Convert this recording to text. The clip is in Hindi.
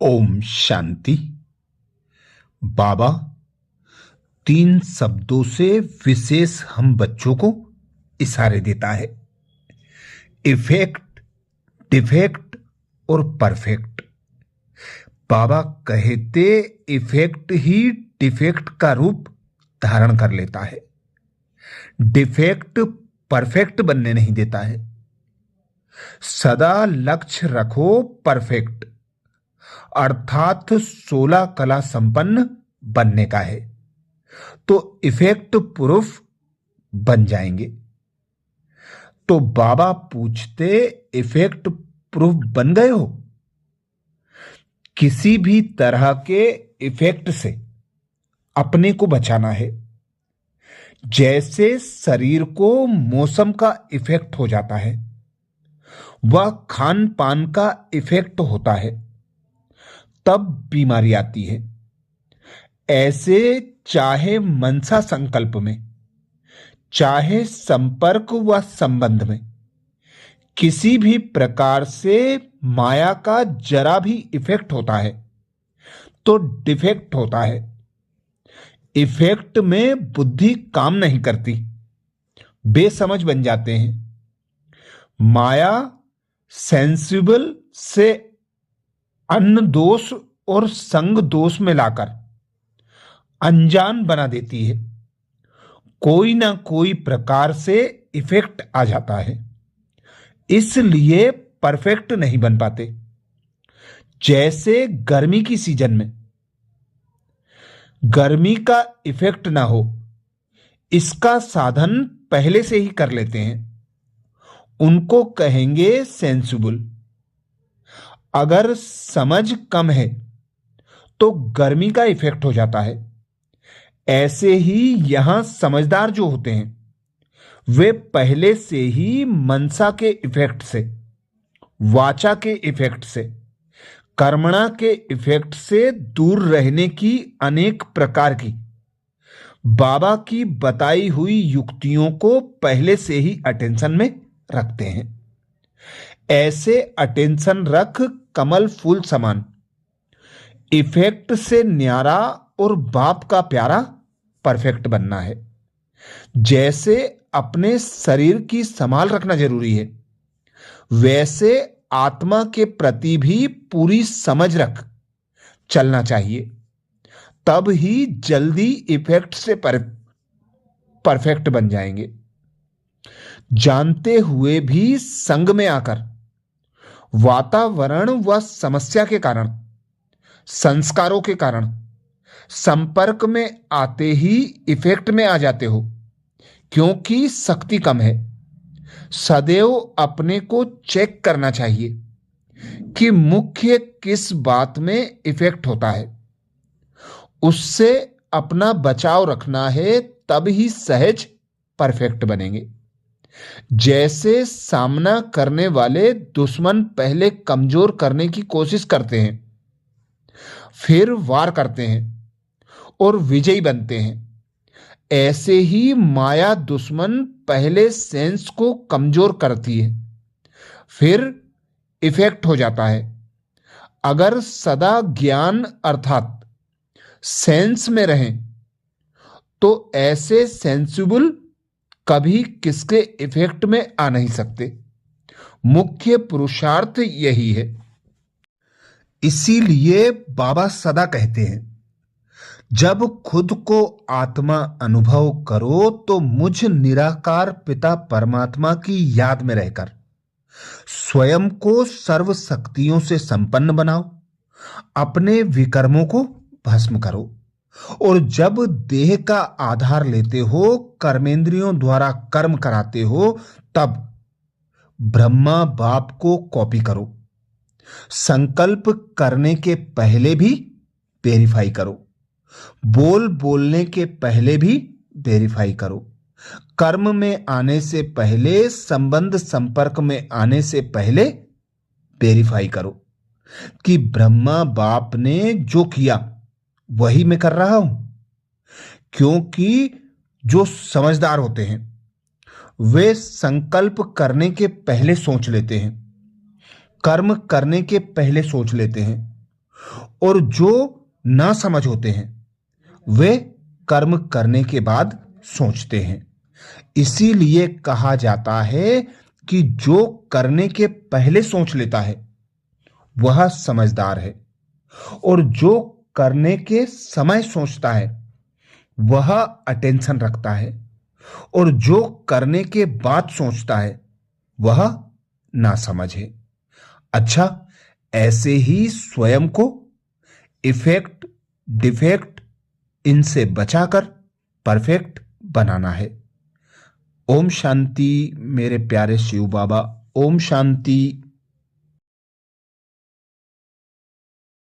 ओम शांति। बाबा तीन शब्दों से विशेष हम बच्चों को इशारे देता है। इफेक्ट, डिफेक्ट और परफेक्ट। बाबा कहते इफेक्ट ही डिफेक्ट का रूप धारण कर लेता है। डिफेक्ट परफेक्ट बनने नहीं देता है। सदा लक्ष्य रखो परफेक्ट, अर्थात 16 कला संपन्न बनने का है, तो इफेक्ट प्रूफ बन जाएंगे। तो बाबा पूछते, इफेक्ट प्रूफ बन गए हो? किसी भी तरह के इफेक्ट से अपने को बचाना है। जैसे शरीर को मौसम का इफेक्ट हो जाता है, वह खान पान का इफेक्ट होता है, तब बीमारी आती है। ऐसे चाहे मनसा संकल्प में, चाहे संपर्क व संबंध में, किसी भी प्रकार से माया का जरा भी इफेक्ट होता है तो डिफेक्ट होता है। इफेक्ट में बुद्धि काम नहीं करती, बेसमझ बन जाते हैं। माया सेंसिबल से अन्न दोष और संग दोष में लाकर अनजान बना देती है। कोई ना कोई प्रकार से इफेक्ट आ जाता है, इसलिए परफेक्ट नहीं बन पाते। जैसे गर्मी की सीजन में गर्मी का इफेक्ट ना हो, इसका साधन पहले से ही कर लेते हैं, उनको कहेंगे सेंसिबल। अगर समझ कम है तो गर्मी का इफेक्ट हो जाता है। ऐसे ही यहां समझदार जो होते हैं, वे पहले से ही मनसा के इफेक्ट से, वाचा के इफेक्ट से, कर्मणा के इफेक्ट से दूर रहने की अनेक प्रकार की बाबा की बताई हुई युक्तियों को पहले से ही अटेंशन में रखते हैं। ऐसे अटेंशन रख कमल फूल समान, इफेक्ट से न्यारा और बाप का प्यारा परफेक्ट बनना है। जैसे अपने शरीर की संभाल रखना जरूरी है, वैसे आत्मा के प्रति भी पूरी समझ रख चलना चाहिए, तब ही जल्दी इफेक्ट से परफेक्ट बन जाएंगे। जानते हुए भी संग में आकर वातावरण व समस्या के कारण, संस्कारों के कारण संपर्क में आते ही इफेक्ट में आ जाते हो, क्योंकि शक्ति कम है। सदैव अपने को चेक करना चाहिए कि मुख्य किस बात में इफेक्ट होता है, उससे अपना बचाव रखना है, तब ही सहज परफेक्ट बनेंगे। जैसे सामना करने वाले दुश्मन पहले कमजोर करने की कोशिश करते हैं, फिर वार करते हैं और विजयी बनते हैं, ऐसे ही माया दुश्मन पहले सेंस को कमजोर करती है, फिर इफेक्ट हो जाता है। अगर सदा ज्ञान अर्थात सेंस में रहें तो ऐसे सेंसिबल कभी किसके इफेक्ट में आ नहीं सकते। मुख्य पुरुषार्थ यही है। इसीलिए बाबा सदा कहते हैं, जब खुद को आत्मा अनुभव करो तो मुझ निराकार पिता परमात्मा की याद में रहकर स्वयं को सर्व शक्तियों से संपन्न बनाओ, अपने विकर्मों को भस्म करो। और जब देह का आधार लेते हो, कर्मेंद्रियों द्वारा कर्म कराते हो, तब ब्रह्मा बाप को कॉपी करो। संकल्प करने के पहले भी वेरीफाई करो, बोलने के पहले भी वेरीफाई करो, कर्म में आने से पहले, संबंध संपर्क में आने से पहले वेरीफाई करो कि ब्रह्मा बाप ने जो किया वही मैं कर रहा हूं। क्योंकि जो समझदार होते हैं वे संकल्प करने के पहले सोच लेते हैं, कर्म करने के पहले सोच लेते हैं, और जो ना समझ होते हैं वे कर्म करने के बाद सोचते हैं। इसीलिए कहा जाता है कि जो करने के पहले सोच लेता है वह समझदार है, और जो करने के समय सोचता है वह अटेंशन रखता है, और जो करने के बाद सोचता है वह नासमझ है। अच्छा, ऐसे ही स्वयं को इफेक्ट, डिफेक्ट इनसे बचाकर परफेक्ट बनाना है। ओम शांति मेरे प्यारे शिव बाबा। ओम शांति।